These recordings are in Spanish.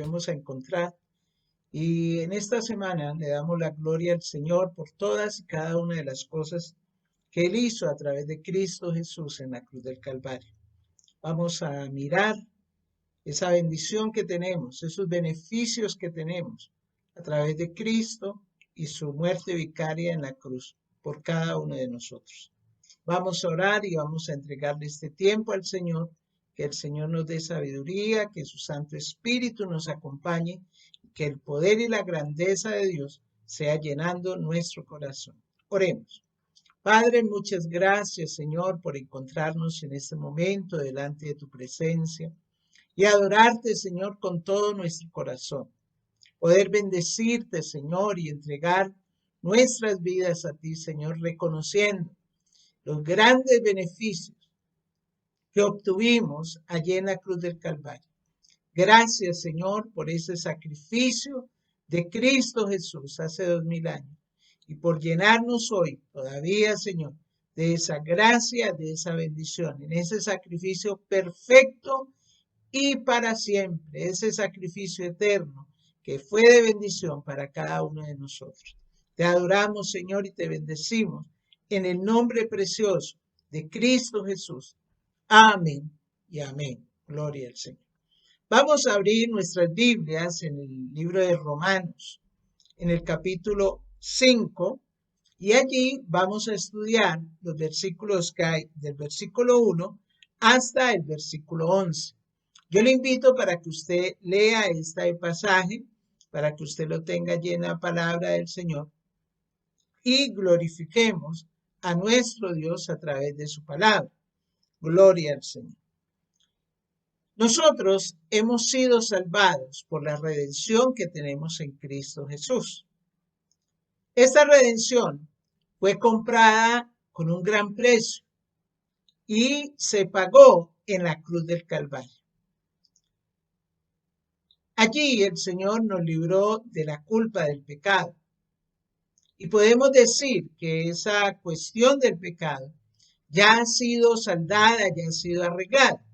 volvemos a encontrar. Y en esta semana le damos la gloria al Señor por todas y cada una de las cosas que Él hizo a través de Cristo Jesús en la cruz del Calvario. Vamos a mirar esa bendición que tenemos, esos beneficios que tenemos a través de Cristo y su muerte vicaria en la cruz por cada uno de nosotros. Vamos a orar y vamos a entregarle este tiempo al Señor, que el Señor nos dé sabiduría, que su Santo Espíritu nos acompañe, que el poder y la grandeza de Dios sea llenando nuestro corazón. Oremos. Padre, muchas gracias, Señor, por encontrarnos en este momento delante de tu presencia y adorarte, Señor, con todo nuestro corazón. Poder bendecirte, Señor, y entregar nuestras vidas a ti, Señor, reconociendo los grandes beneficios que obtuvimos allí en la cruz del Calvario. Gracias, Señor, por ese sacrificio de Cristo Jesús hace 2000 años y por llenarnos hoy todavía, Señor, de esa gracia, de esa bendición, en ese sacrificio perfecto y para siempre, ese sacrificio eterno que fue de bendición para cada uno de nosotros. Te adoramos, Señor, y te bendecimos en el nombre precioso de Cristo Jesús. Amén y amén. Gloria al Señor. Vamos a abrir nuestras Biblias en el libro de Romanos, en el capítulo 5, y allí vamos a estudiar los versículos que hay del versículo 1 hasta el versículo 11. Yo le invito para que usted lea este pasaje, para que usted lo tenga llena palabra del Señor y glorifiquemos a nuestro Dios a través de su palabra. Gloria al Señor. Nosotros hemos sido salvados por la redención que tenemos en Cristo Jesús. Esta redención fue comprada con un gran precio y se pagó en la cruz del Calvario. Allí el Señor nos libró de la culpa del pecado. Y podemos decir que esa cuestión del pecado ya ha sido saldada, ya ha sido arreglada.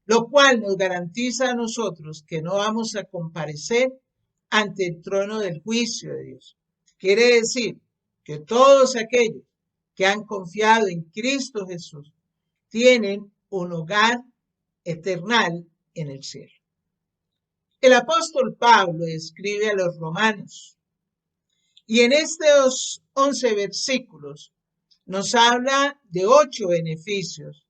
Lo cual nos garantiza a nosotros que no vamos a comparecer ante el trono del juicio de Dios. Quiere decir que todos aquellos que han confiado en Cristo Jesús tienen un hogar eternal en el cielo. El apóstol Pablo escribe a los romanos y en estos 11 versículos nos habla de 8 beneficios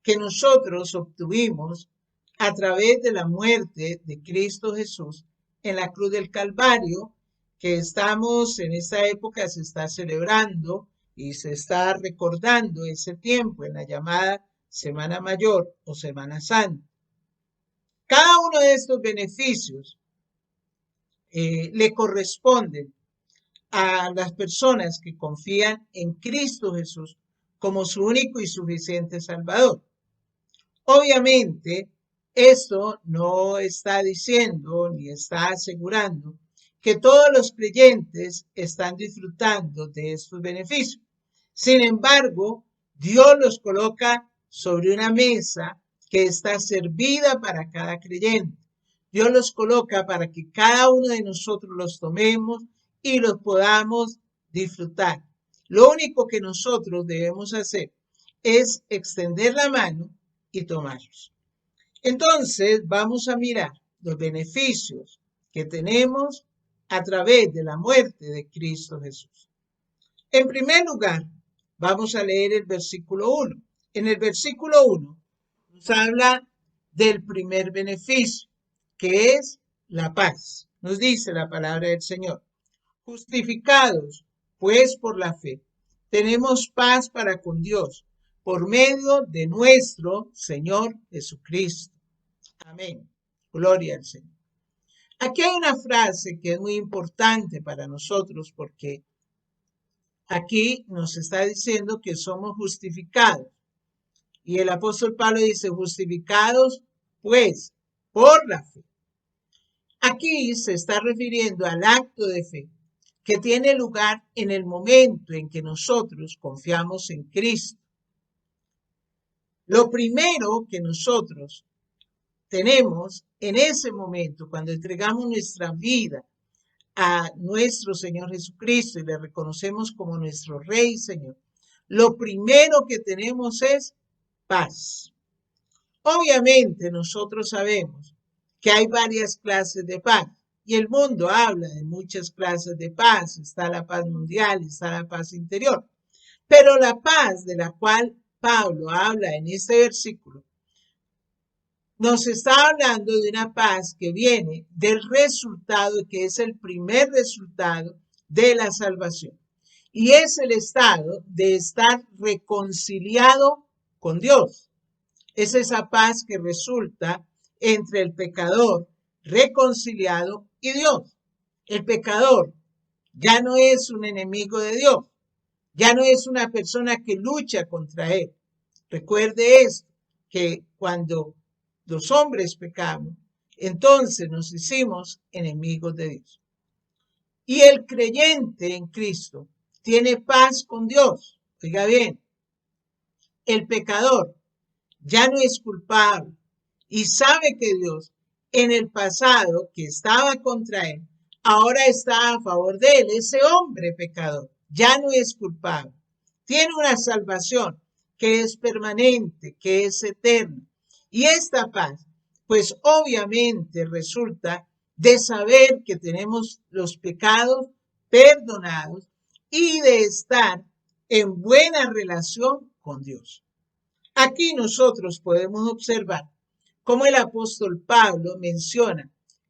que nosotros obtuvimos a través de la muerte de Cristo Jesús en la cruz del Calvario, que estamos en esta época, se está celebrando y se está recordando ese tiempo en la llamada Semana Mayor o Semana Santa. Cada uno de estos beneficios le corresponden a las personas que confían en Cristo Jesús como su único y suficiente Salvador. Obviamente, esto no está diciendo ni está asegurando que todos los creyentes están disfrutando de estos beneficios. Sin embargo, Dios los coloca sobre una mesa que está servida para cada creyente. Dios los coloca para que cada uno de nosotros los tomemos y los podamos disfrutar. Lo único que nosotros debemos hacer es extender la mano y tomarlos. Entonces vamos a mirar los beneficios que tenemos a través de la muerte de Cristo Jesús. En primer lugar, vamos a leer el versículo 1. En el versículo 1 nos habla del primer beneficio, que es la paz. Nos dice la palabra del Señor: justificados, pues, por la fe, tenemos paz para con Dios, por medio de nuestro Señor Jesucristo. Amén. Gloria al Señor. Aquí hay una frase que es muy importante para nosotros porque aquí nos está diciendo que somos justificados. Y el apóstol Pablo dice, justificados pues por la fe. Aquí se está refiriendo al acto de fe que tiene lugar en el momento en que nosotros confiamos en Cristo. Lo primero que nosotros tenemos en ese momento, cuando entregamos nuestra vida a nuestro Señor Jesucristo y le reconocemos como nuestro Rey y Señor, lo primero que tenemos es paz. Obviamente nosotros sabemos que hay varias clases de paz y el mundo habla de muchas clases de paz. Está la paz mundial, está la paz interior. Pero la paz de la cual Pablo habla en este versículo nos está hablando de una paz que viene del resultado, que es el primer resultado de la salvación. Y es el estado de estar reconciliado con Dios. Es esa paz que resulta entre el pecador reconciliado y Dios. El pecador ya no es un enemigo de Dios, ya no es una persona que lucha contra él. Recuerde esto, que cuando los hombres pecamos, entonces nos hicimos enemigos de Dios. Y el creyente en Cristo tiene paz con Dios. Oiga bien, el pecador ya no es culpable y sabe que Dios en el pasado que estaba contra él, ahora está a favor de él. Ese hombre pecador ya no es culpable. Tiene una salvación que es permanente, que es eterna. Y esta paz, pues obviamente resulta de saber que tenemos los pecados perdonados y de estar en buena relación con Dios. Aquí nosotros podemos observar cómo el apóstol Pablo menciona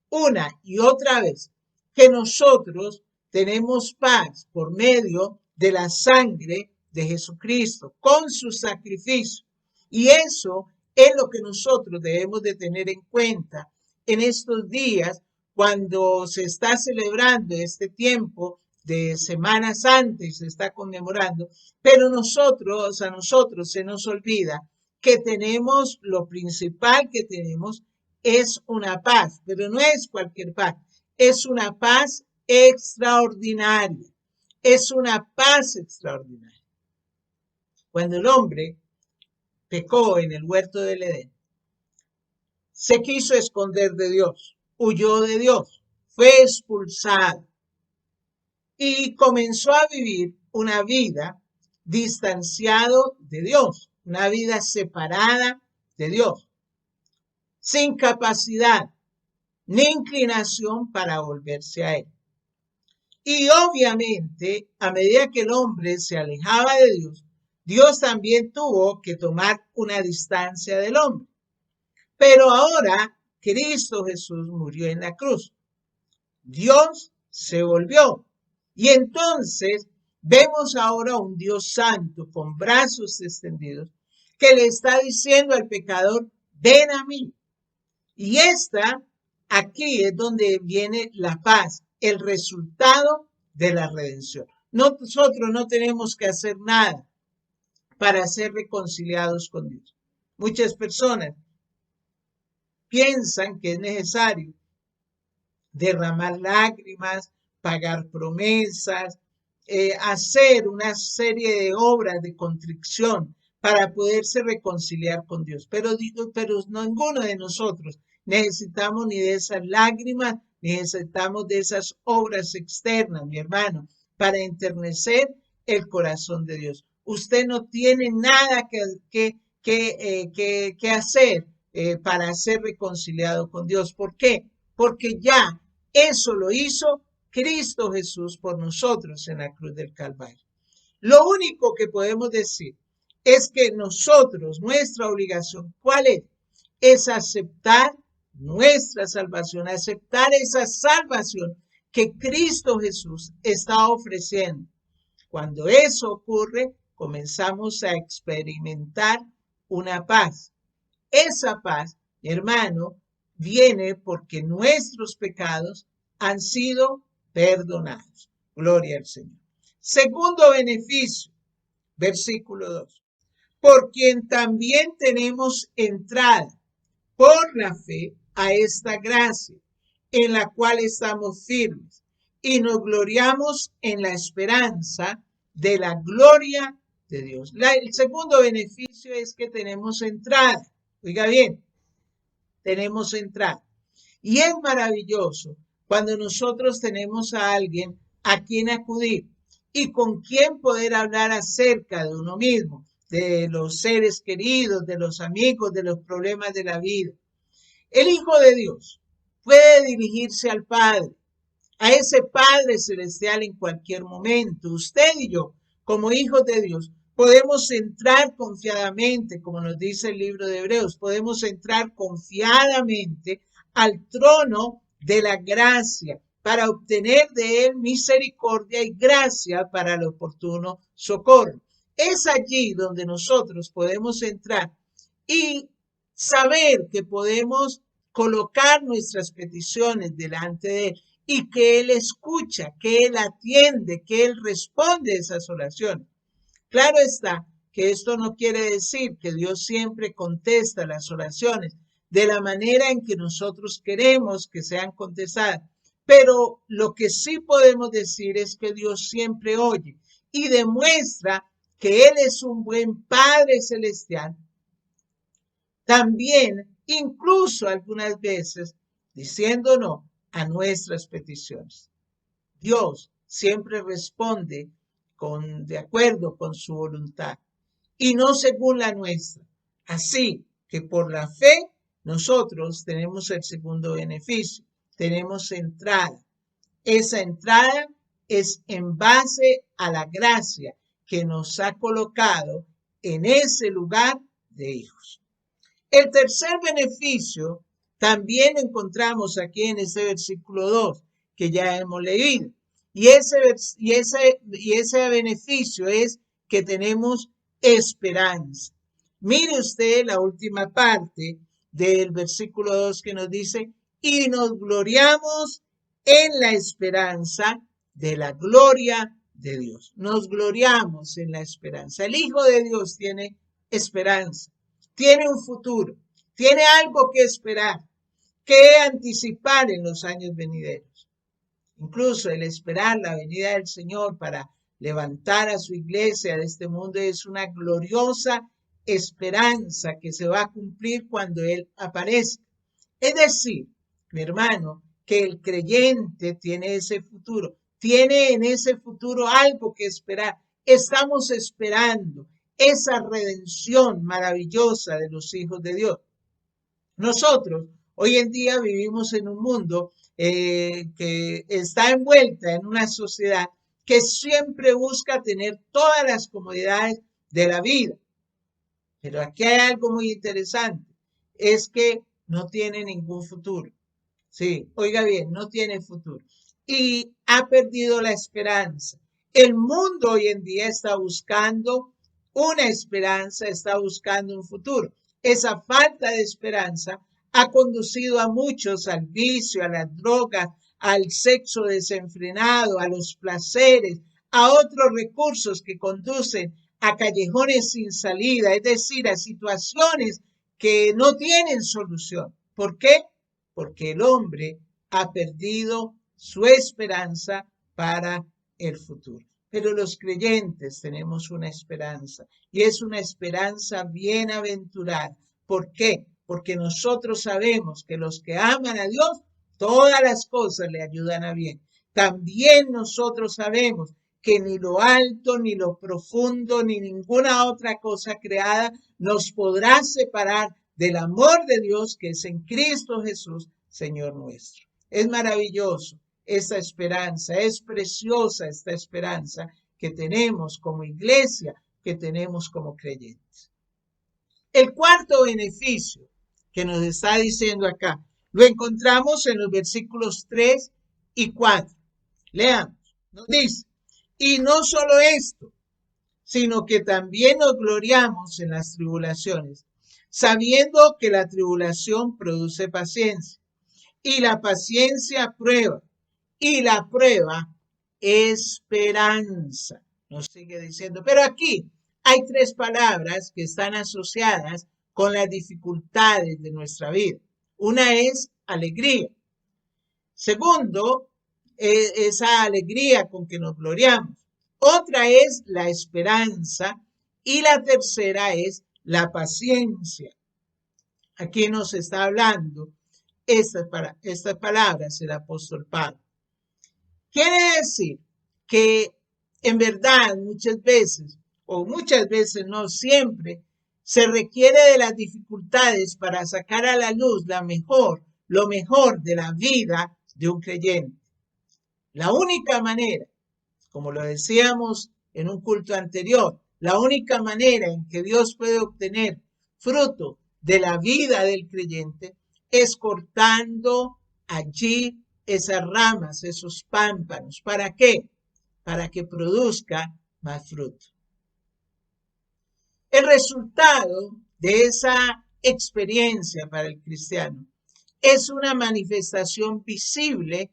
una y otra vez que nosotros tenemos paz por medio de la sangre de Jesucristo, con su sacrificio. Y eso es lo que nosotros debemos de tener en cuenta en estos días cuando se está celebrando este tiempo de Semana Santa y se está conmemorando, pero a nosotros se nos olvida que tenemos, lo principal que tenemos es una paz, pero no es cualquier paz, es una paz extraordinaria, es una paz extraordinaria. Cuando el hombre pecó en el huerto del Edén, se quiso esconder de Dios, huyó de Dios, fue expulsado y comenzó a vivir una vida distanciado de Dios, una vida separada de Dios, sin capacidad ni inclinación para volverse a él. Y obviamente, a medida que el hombre se alejaba de Dios, Dios también tuvo que tomar una distancia del hombre. Pero ahora Cristo Jesús murió en la cruz. Dios se volvió. Y entonces vemos ahora un Dios santo con brazos extendidos que le está diciendo al pecador, ven a mí. Y aquí es donde viene la paz, el resultado de la redención. Nosotros no tenemos que hacer nada para ser reconciliados con Dios. Muchas personas piensan que es necesario derramar lágrimas, pagar promesas, hacer una serie de obras de contrición para poderse reconciliar con Dios. Pero ninguno de nosotros necesitamos ni de esas lágrimas, ni necesitamos de esas obras externas, mi hermano, para enternecer el corazón de Dios. Usted no tiene nada que hacer para ser reconciliado con Dios. ¿Por qué? Porque ya eso lo hizo Cristo Jesús por nosotros en la cruz del Calvario. Lo único que podemos decir es que nosotros, nuestra obligación, ¿cuál es? Es aceptar nuestra salvación, aceptar esa salvación que Cristo Jesús está ofreciendo. Cuando eso ocurre, comenzamos a experimentar una paz. Esa paz, hermano, viene porque nuestros pecados han sido perdonados. Gloria al Señor. Segundo beneficio, versículo 2. Por quien también tenemos entrada por la fe a esta gracia, en la cual estamos firmes y nos gloriamos en la esperanza de la gloria de Dios. El segundo beneficio es que tenemos entrada. Oiga bien, tenemos entrada. Y es maravilloso cuando nosotros tenemos a alguien a quien acudir y con quien poder hablar acerca de uno mismo, de los seres queridos, de los amigos, de los problemas de la vida. El Hijo de Dios puede dirigirse al Padre, a ese Padre Celestial en cualquier momento. Usted y yo, como hijos de Dios, podemos entrar confiadamente, como nos dice el libro de Hebreos, podemos entrar confiadamente al trono de la gracia para obtener de Él misericordia y gracia para el oportuno socorro. Es allí donde nosotros podemos entrar y saber que podemos colocar nuestras peticiones delante de Él y que Él escucha, que Él atiende, que Él responde esas oraciones. Claro está que esto no quiere decir que Dios siempre contesta las oraciones de la manera en que nosotros queremos que sean contestadas, pero lo que sí podemos decir es que Dios siempre oye y demuestra que Él es un buen Padre Celestial. También, incluso algunas veces, diciéndonos a nuestras peticiones. Dios siempre responde de acuerdo con su voluntad y no según la nuestra. Así que por la fe nosotros tenemos el segundo beneficio, tenemos entrada. Esa entrada es en base a la gracia que nos ha colocado en ese lugar de hijos. El tercer beneficio también encontramos aquí en ese versículo 2 que ya hemos leído. Y ese beneficio es que tenemos esperanza. Mire usted la última parte del versículo 2 que nos dice, y nos gloriamos en la esperanza de la gloria de Dios. Nos gloriamos en la esperanza. El Hijo de Dios tiene esperanza, tiene un futuro, tiene algo que esperar, que anticipar en los años venideros. Incluso el esperar la venida del Señor para levantar a su iglesia de este mundo es una gloriosa esperanza que se va a cumplir cuando Él aparezca. Es decir, mi hermano, que el creyente tiene ese futuro, tiene en ese futuro algo que esperar. Estamos esperando esa redención maravillosa de los hijos de Dios. Nosotros hoy en día vivimos en un mundo que está envuelta en una sociedad que siempre busca tener todas las comodidades de la vida. Pero aquí hay algo muy interesante, es que no tiene ningún futuro. Sí, oiga bien, no tiene futuro. Y ha perdido la esperanza. El mundo hoy en día está buscando una esperanza, está buscando un futuro. Esa falta de esperanza ha conducido a muchos al vicio, a las drogas, al sexo desenfrenado, a los placeres, a otros recursos que conducen a callejones sin salida, es decir, a situaciones que no tienen solución. ¿Por qué? Porque el hombre ha perdido su esperanza para el futuro. Pero los creyentes tenemos una esperanza y es una esperanza bienaventurada. ¿Por qué? Porque nosotros sabemos que los que aman a Dios, todas las cosas le ayudan a bien. También nosotros sabemos que ni lo alto, ni lo profundo, ni ninguna otra cosa creada nos podrá separar del amor de Dios que es en Cristo Jesús, Señor nuestro. Es maravilloso esta esperanza, es preciosa esta esperanza que tenemos como iglesia, que tenemos como creyentes. El cuarto beneficio que nos está diciendo acá, lo encontramos en los versículos 3 y 4. Leamos, nos dice, y no solo esto, sino que también nos gloriamos en las tribulaciones, sabiendo que la tribulación produce paciencia, y la paciencia prueba, y la prueba esperanza. Nos sigue diciendo, pero aquí hay tres palabras que están asociadas con las dificultades de nuestra vida. Una es alegría. Segundo, esa alegría con que nos gloriamos. Otra es la esperanza y la tercera es la paciencia. Aquí nos está hablando estas palabras el apóstol Pablo. Quiere decir que en verdad muchas veces, o muchas veces no siempre, se requiere de las dificultades para sacar a la luz lo mejor de la vida de un creyente. La única manera, como lo decíamos en un culto anterior, la única manera en que Dios puede obtener fruto de la vida del creyente es cortando allí esas ramas, esos pámpanos. ¿Para qué? Para que produzca más fruto. El resultado de esa experiencia para el cristiano es una manifestación visible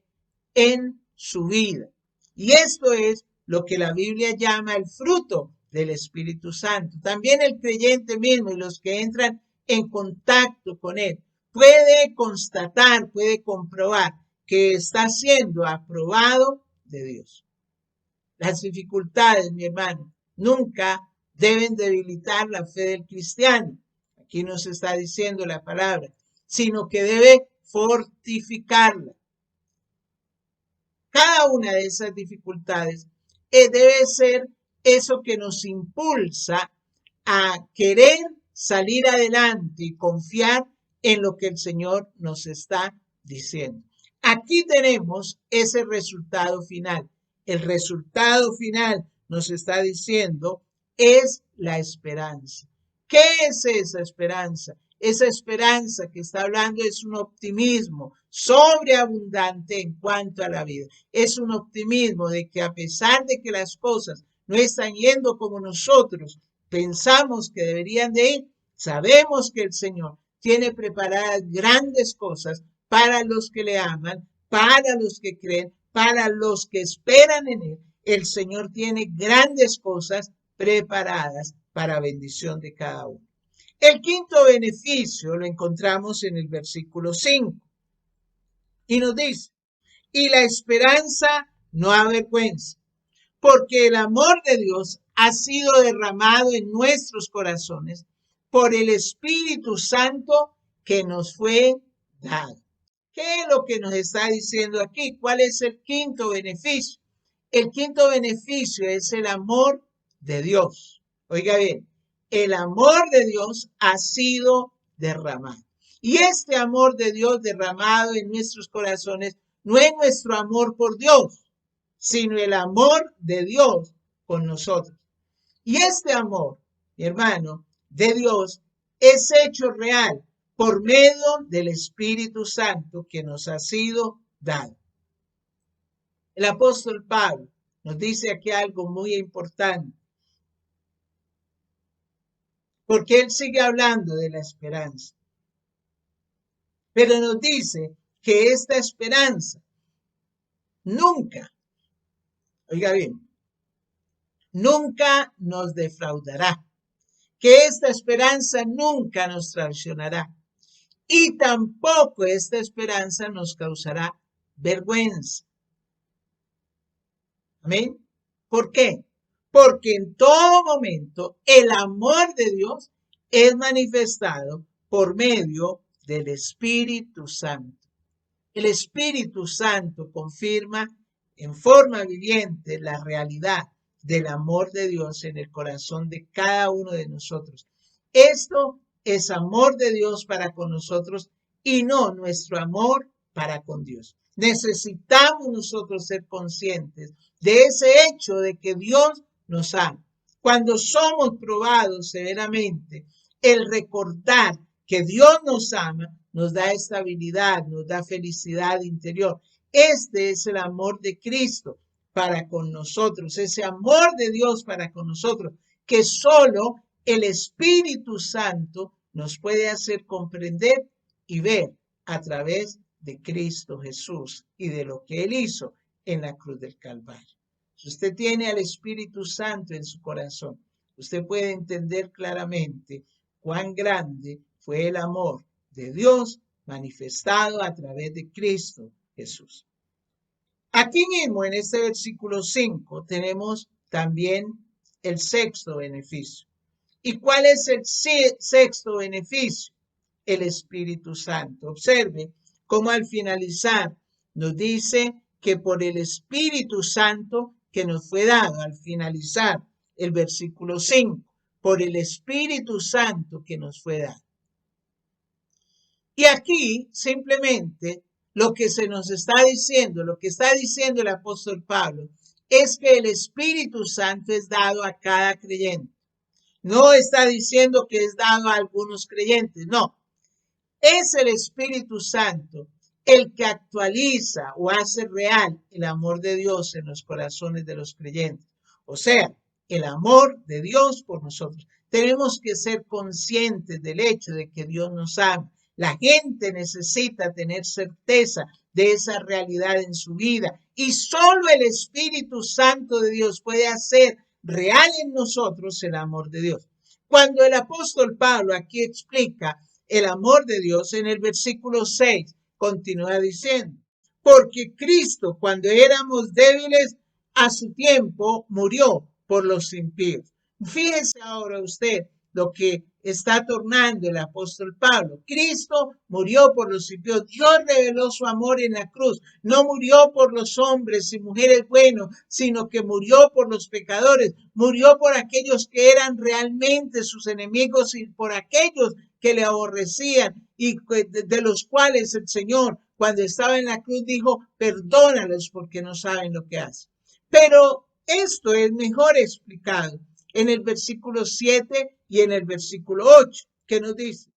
en su vida. Y esto es lo que la Biblia llama el fruto del Espíritu Santo. También el creyente mismo y los que entran en contacto con él puede constatar, puede comprobar que está siendo aprobado de Dios. Las dificultades, mi hermano, nunca deben debilitar la fe del cristiano. Aquí nos está diciendo la palabra, sino que debe fortificarla. Cada una de esas dificultades debe ser eso que nos impulsa a querer salir adelante y confiar en lo que el Señor nos está diciendo. Aquí tenemos ese resultado final. El resultado final nos está diciendo es la esperanza. ¿Qué es esa esperanza? Esa esperanza que está hablando es un optimismo sobreabundante en cuanto a la vida. Es un optimismo de que a pesar de que las cosas no están yendo como nosotros pensamos que deberían de ir, sabemos que el Señor tiene preparadas grandes cosas para los que le aman, para los que creen, para los que esperan en Él. El Señor tiene grandes cosas preparadas para bendición de cada uno. El quinto beneficio lo encontramos en el versículo 5 y nos dice, y la esperanza no avergüenza, porque el amor de Dios ha sido derramado en nuestros corazones por el Espíritu Santo que nos fue dado. ¿Qué es lo que nos está diciendo aquí? ¿Cuál es el quinto beneficio? El quinto beneficio es el amor de Dios. Oiga bien, el amor de Dios ha sido derramado. Y este amor de Dios derramado en nuestros corazones no es nuestro amor por Dios, sino el amor de Dios con nosotros. Y este amor, mi hermano, de Dios es hecho real por medio del Espíritu Santo que nos ha sido dado. El apóstol Pablo nos dice aquí algo muy importante, porque él sigue hablando de la esperanza, pero nos dice que esta esperanza nunca, oiga bien, nunca nos defraudará, que esta esperanza nunca nos traicionará y tampoco esta esperanza nos causará vergüenza. Amén. ¿Por qué? Porque en todo momento el amor de Dios es manifestado por medio del Espíritu Santo. El Espíritu Santo confirma en forma viviente la realidad del amor de Dios en el corazón de cada uno de nosotros. Esto es amor de Dios para con nosotros y no nuestro amor para con Dios. Necesitamos nosotros ser conscientes de ese hecho de que Dios nos ama. Cuando somos probados severamente, el recordar que Dios nos ama nos da estabilidad, nos da felicidad interior. Este es el amor de Cristo para con nosotros, ese amor de Dios para con nosotros, que solo el Espíritu Santo nos puede hacer comprender y ver a través de Cristo Jesús y de lo que Él hizo en la cruz del Calvario. Si usted tiene al Espíritu Santo en su corazón, usted puede entender claramente cuán grande fue el amor de Dios manifestado a través de Cristo Jesús. Aquí mismo en este versículo 5 tenemos también el sexto beneficio. ¿Y cuál es el sexto beneficio? el Espíritu Santo. Observe cómo al finalizar nos dice que por el Espíritu Santo que nos fue dado, al finalizar el versículo 5, por el Espíritu Santo que nos fue dado. Y aquí simplemente lo que se nos está diciendo, lo que está diciendo el apóstol Pablo, es que el Espíritu Santo es dado a cada creyente. No está diciendo que es dado a algunos creyentes, no. Es el Espíritu Santo el que actualiza o hace real el amor de Dios en los corazones de los creyentes. O sea, el amor de Dios por nosotros. Tenemos que ser conscientes del hecho de que Dios nos ama. La gente necesita tener certeza de esa realidad en su vida y solo el Espíritu Santo de Dios puede hacer real en nosotros el amor de Dios. Cuando el apóstol Pablo aquí explica el amor de Dios en el versículo 6, continúa diciendo, porque Cristo cuando éramos débiles a su tiempo murió por los impíos. Fíjese ahora usted lo que está tornando el apóstol Pablo. Cristo murió por los impíos. Dios reveló su amor en la cruz. No murió por los hombres y mujeres buenos, sino que murió por los pecadores. Murió por aquellos que eran realmente sus enemigos y por aquellos que le aborrecían y de los cuales el Señor, cuando estaba en la cruz, dijo, perdónalos porque no saben lo que hacen. Pero esto es mejor explicado en el versículo 7 y en el versículo 8, que nos dice,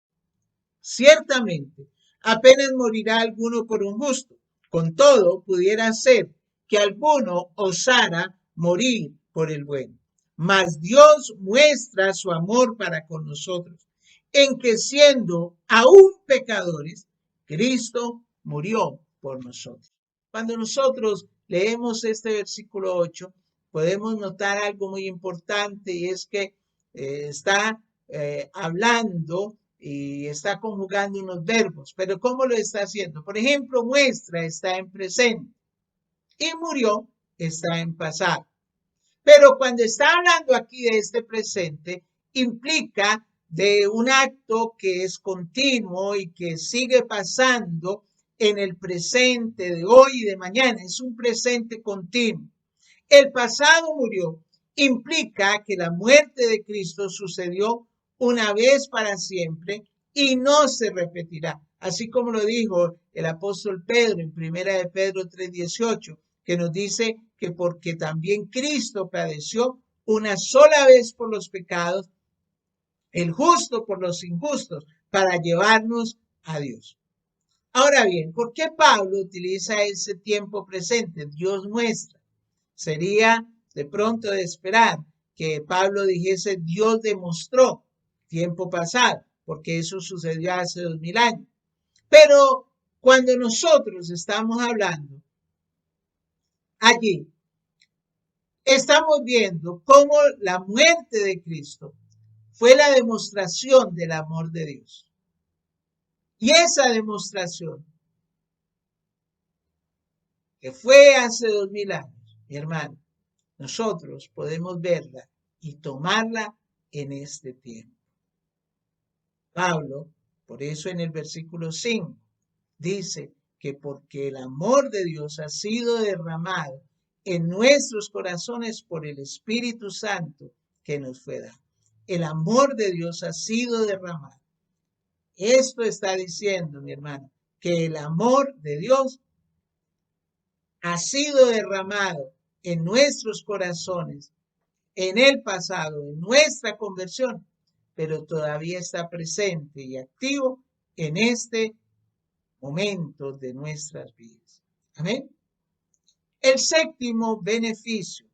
ciertamente, apenas morirá alguno por un justo, con todo pudiera ser que alguno osara morir por el bueno. Mas Dios muestra su amor para con nosotros, en que siendo aún pecadores, Cristo murió por nosotros. Cuando nosotros leemos este versículo 8, podemos notar algo muy importante y es que está hablando y está conjugando unos verbos, pero ¿cómo lo está haciendo? Por ejemplo, muestra está en presente y murió está en pasado. Pero cuando está hablando aquí de este presente, implica de un acto que es continuo y que sigue pasando en el presente de hoy y de mañana. Es un presente continuo. El pasado murió. Implica que la muerte de Cristo sucedió una vez para siempre y no se repetirá. Así como lo dijo el apóstol Pedro en 1 de Pedro 3:18, que nos dice que porque también Cristo padeció una sola vez por los pecados, el justo por los injustos, para llevarnos a Dios. Ahora bien, ¿por qué Pablo utiliza ese tiempo presente? Dios muestra. Sería de pronto de esperar que Pablo dijese Dios demostró tiempo pasado, porque eso sucedió hace 2000 años. Pero cuando nosotros estamos hablando allí, estamos viendo cómo la muerte de Cristo fue la demostración del amor de Dios. Y esa demostración, que fue hace 2000 años, mi hermano, nosotros podemos verla y tomarla en este tiempo. Pablo, por eso en el versículo 5, dice que porque el amor de Dios ha sido derramado en nuestros corazones por el Espíritu Santo que nos fue dado. El amor de Dios ha sido derramado. Esto está diciendo, mi hermano, que el amor de Dios ha sido derramado en nuestros corazones, en el pasado, en nuestra conversión, pero todavía está presente y activo en este momento de nuestras vidas. Amén. El séptimo beneficio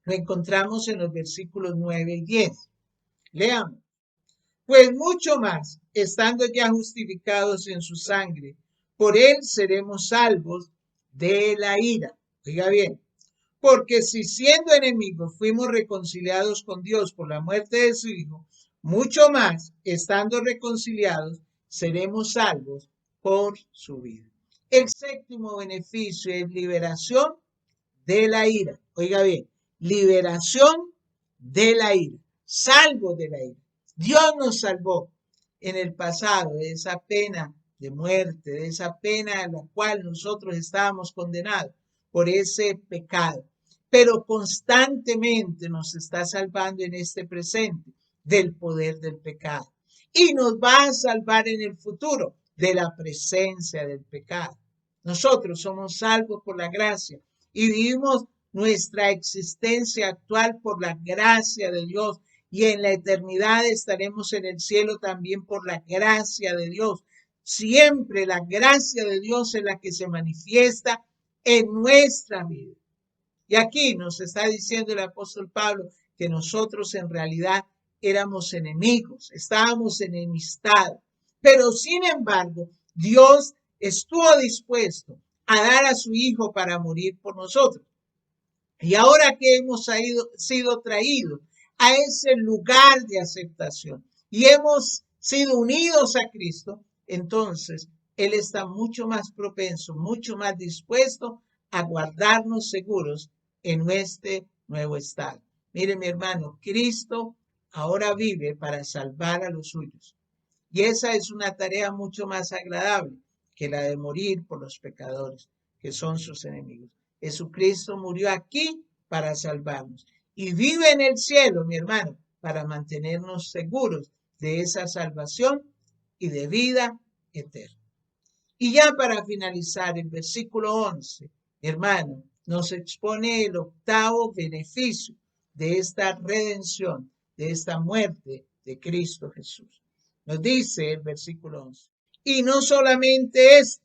lo encontramos en los versículos 9 y 10. Leamos. Pues mucho más, estando ya justificados en su sangre, por él seremos salvos de la ira. Oiga bien, porque si siendo enemigos fuimos reconciliados con Dios por la muerte de su Hijo, mucho más, estando reconciliados, seremos salvos por su vida. El séptimo beneficio es liberación de la ira. Oiga bien, liberación de la ira, salvo de la ira. Dios nos salvó. en el pasado, de esa pena de muerte, de esa pena a la cual nosotros estábamos condenados por ese pecado. Pero constantemente nos está salvando en este presente del poder del pecado. Y nos va a salvar en el futuro de la presencia del pecado. Nosotros somos salvos por la gracia y vivimos nuestra existencia actual por la gracia de Dios, y en la eternidad estaremos en el cielo también por la gracia de Dios. Siempre la gracia de Dios es la que se manifiesta en nuestra vida. Y aquí nos está diciendo el apóstol Pablo que nosotros en realidad éramos enemigos, estábamos enemistados, pero sin embargo Dios estuvo dispuesto a dar a su Hijo para morir por nosotros. Y ahora que hemos sido traídos a ese lugar de aceptación y hemos sido unidos a Cristo, entonces Él está mucho más propenso, mucho más dispuesto a guardarnos seguros en este nuevo estado. Mire, mi hermano, Cristo ahora vive para salvar a los suyos. Y esa es una tarea mucho más agradable que la de morir por los pecadores, que son sus enemigos. Jesucristo murió aquí para salvarnos y vive en el cielo, mi hermano, para mantenernos seguros de esa salvación y de vida eterna. Y ya para finalizar, el versículo 11, hermano, nos expone el octavo beneficio de esta redención, de esta muerte de Cristo Jesús. Nos dice el versículo 11, y no solamente esto,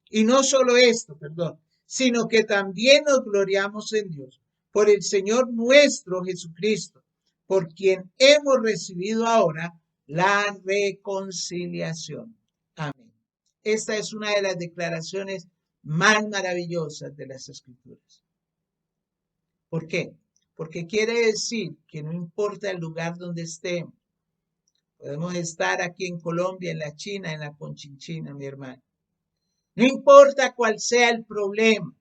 y no solo esto, perdón, sino que también nos gloriamos en Dios, por el Señor nuestro Jesucristo, por quien hemos recibido ahora la reconciliación. Amén. Esta es una de las declaraciones más maravillosas de las Escrituras. ¿Por qué? Porque quiere decir que no importa el lugar donde estemos, podemos estar aquí en Colombia, en la China, en la Conchinchina, mi hermano. No importa cuál sea el problema,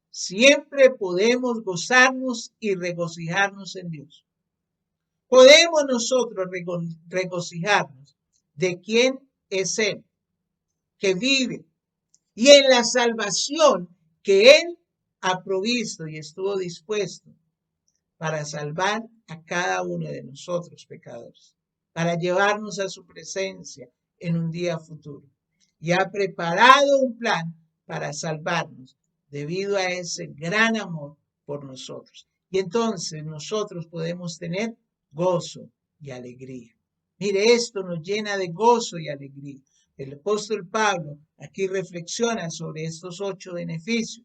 siempre podemos gozarnos y regocijarnos en Dios. Podemos nosotros regocijarnos de quién es Él, que vive, y en la salvación que Él ha provisto y estuvo dispuesto para salvar a cada uno de nosotros pecadores, para llevarnos a su presencia en un día futuro. Y ha preparado un plan para salvarnos debido a ese gran amor por nosotros. Y entonces nosotros podemos tener gozo y alegría. Mire, esto nos llena de gozo y alegría. El apóstol Pablo aquí reflexiona sobre estos 8 beneficios.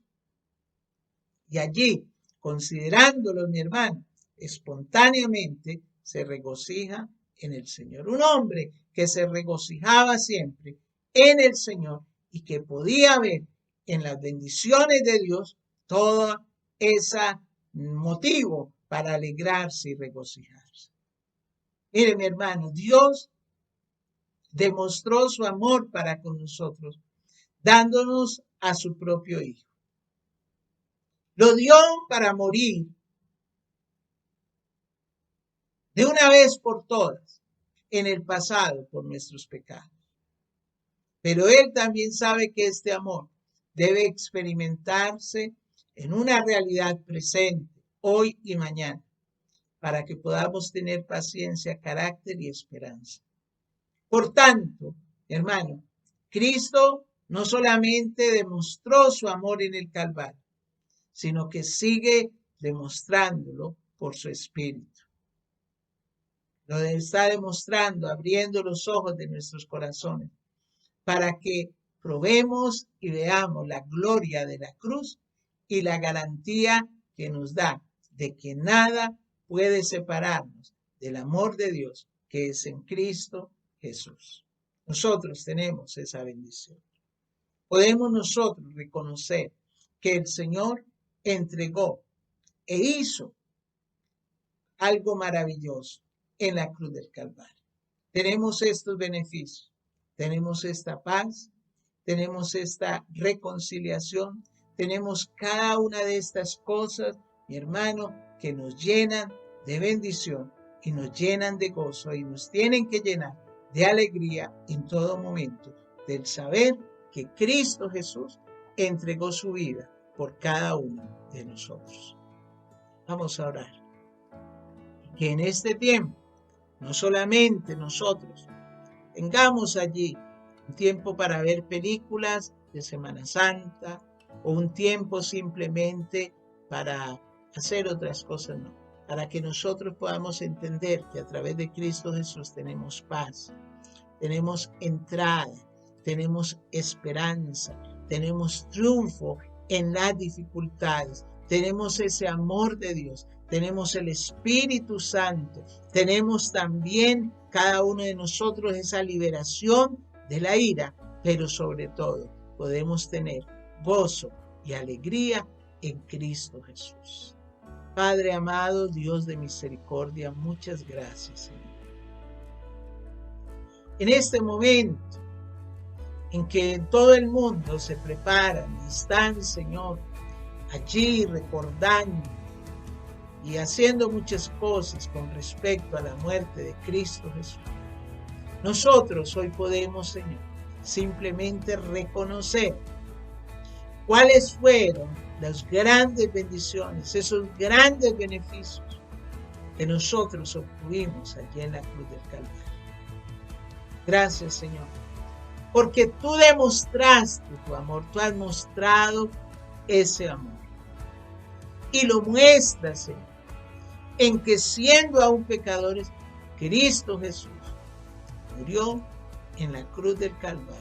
Y allí, considerándolos, mi hermano, espontáneamente se regocija en el Señor. Un hombre que se regocijaba siempre en el Señor y que podía ver en las bendiciones de Dios todo ese motivo para alegrarse y regocijarse. Mire, mi hermano, Dios demostró su amor para con nosotros, dándonos a su propio Hijo. Lo dio para morir de una vez por todas en el pasado por nuestros pecados. Pero Él también sabe que este amor debe experimentarse en una realidad presente, hoy y mañana, para que podamos tener paciencia, carácter y esperanza. Por tanto, hermano, Cristo no solamente demostró su amor en el Calvario, sino que sigue demostrándolo por su Espíritu. Lo está demostrando, abriendo los ojos de nuestros corazones, para que probemos y veamos la gloria de la cruz y la garantía que nos da de que nada puede separarnos del amor de Dios que es en Cristo Jesús. Nosotros tenemos esa bendición. Podemos nosotros reconocer que el Señor entregó e hizo algo maravilloso en la cruz del Calvario. Tenemos estos beneficios, tenemos esta paz, tenemos esta reconciliación, tenemos cada una de estas cosas, mi hermano, que nos llenan de bendición y nos llenan de gozo y nos tienen que llenar de alegría en todo momento, del saber que Cristo Jesús entregó su vida por cada uno de nosotros. Vamos a orar. Que en este tiempo, no solamente nosotros, tengamos allí un tiempo para ver películas de Semana Santa o un tiempo simplemente para hacer otras cosas, no. Para que nosotros podamos entender que a través de Cristo Jesús tenemos paz, tenemos entrada, tenemos esperanza, tenemos triunfo en las dificultades, tenemos ese amor de Dios, tenemos el Espíritu Santo, tenemos también cada uno de nosotros esa liberación de la ira, pero sobre todo podemos tener gozo y alegría en Cristo Jesús. Padre amado, Dios de misericordia, muchas gracias, Señor. En este momento en que todo el mundo se prepara y están, Señor, allí recordando y haciendo muchas cosas con respecto a la muerte de Cristo Jesús, nosotros hoy podemos, Señor, simplemente reconocer cuáles fueron las grandes bendiciones, esos grandes beneficios que nosotros obtuvimos allí en la cruz del Calvario. Gracias, Señor, porque tú demostraste tu amor, tú has mostrado ese amor. Y lo muestras, Señor, en que siendo aún pecadores, Cristo Jesús murió en la cruz del Calvario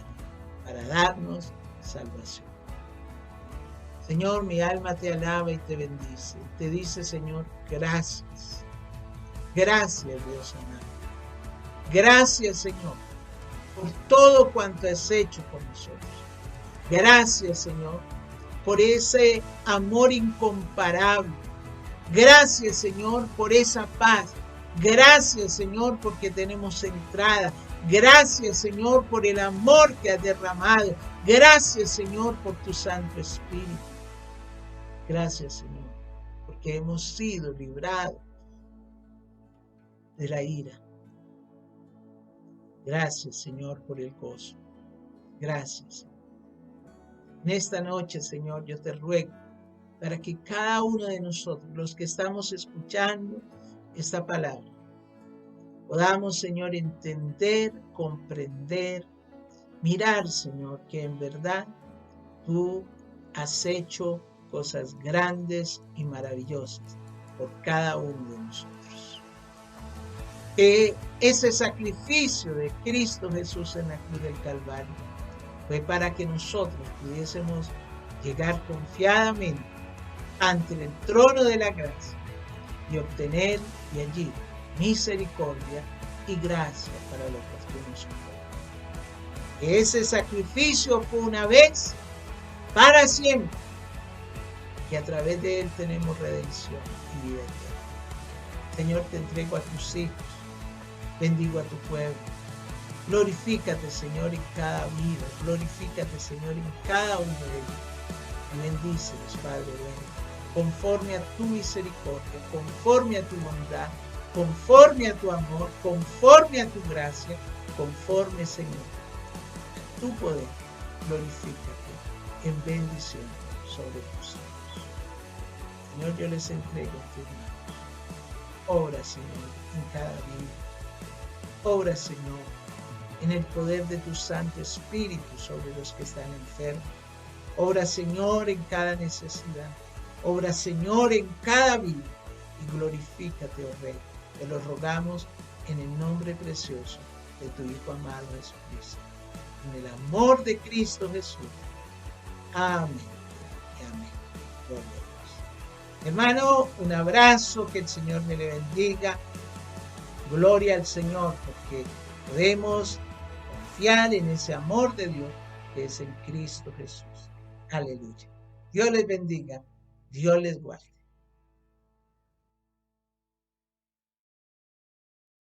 para darnos salvación. Señor, mi alma te alaba y te bendice. Te dice, Señor, gracias. Gracias, Dios amado. Gracias, Señor, por todo cuanto has hecho por nosotros. Gracias, Señor, por ese amor incomparable. Gracias, Señor, por esa paz. Gracias, Señor, porque tenemos entrada. Gracias, Señor, por el amor que has derramado. Gracias, Señor, por tu Santo Espíritu. Gracias, Señor, porque hemos sido librados de la ira. Gracias, Señor, por el gozo. Gracias. En esta noche, Señor, yo te ruego para que cada uno de nosotros, los que estamos escuchando esta palabra, podamos, Señor, entender, comprender, mirar, Señor, que en verdad tú has hecho cosas grandes y maravillosas por cada uno de nosotros. Que ese sacrificio de Cristo Jesús en la cruz del Calvario fue para que nosotros pudiésemos llegar confiadamente ante el trono de la gracia y obtener de allí misericordia y gracia para lo que tú nos ofreces. Que ese sacrificio fue una vez para siempre, que a través de él tenemos redención y vida eterna. Señor, te entrego a tus hijos, bendigo a tu pueblo. Glorifícate, Señor, en cada vida. Glorifícate, Señor, en cada uno de ellos. Y bendícelos, Padre bueno, conforme a tu misericordia, conforme a tu bondad, conforme a tu amor, conforme a tu gracia, conforme, Señor, a tu poder. Glorifícate en bendición sobre tus hijos. Señor, yo les entrego a tus manos. Obra, Señor, en cada vida. Obra, Señor, en el poder de tu Santo Espíritu sobre los que están enfermos. Obra, Señor, en cada necesidad. Obra, Señor, en cada vida. Y glorifícate, oh Rey. Te lo rogamos en el nombre precioso de tu Hijo amado Jesucristo. En el amor de Cristo Jesús. Amén y amén. Gloria a Dios. Hermano, un abrazo. Que el Señor me le bendiga. Gloria al Señor, porque podemos confiar en ese amor de Dios que es en Cristo Jesús. Aleluya. Dios les bendiga. Dios les guarde.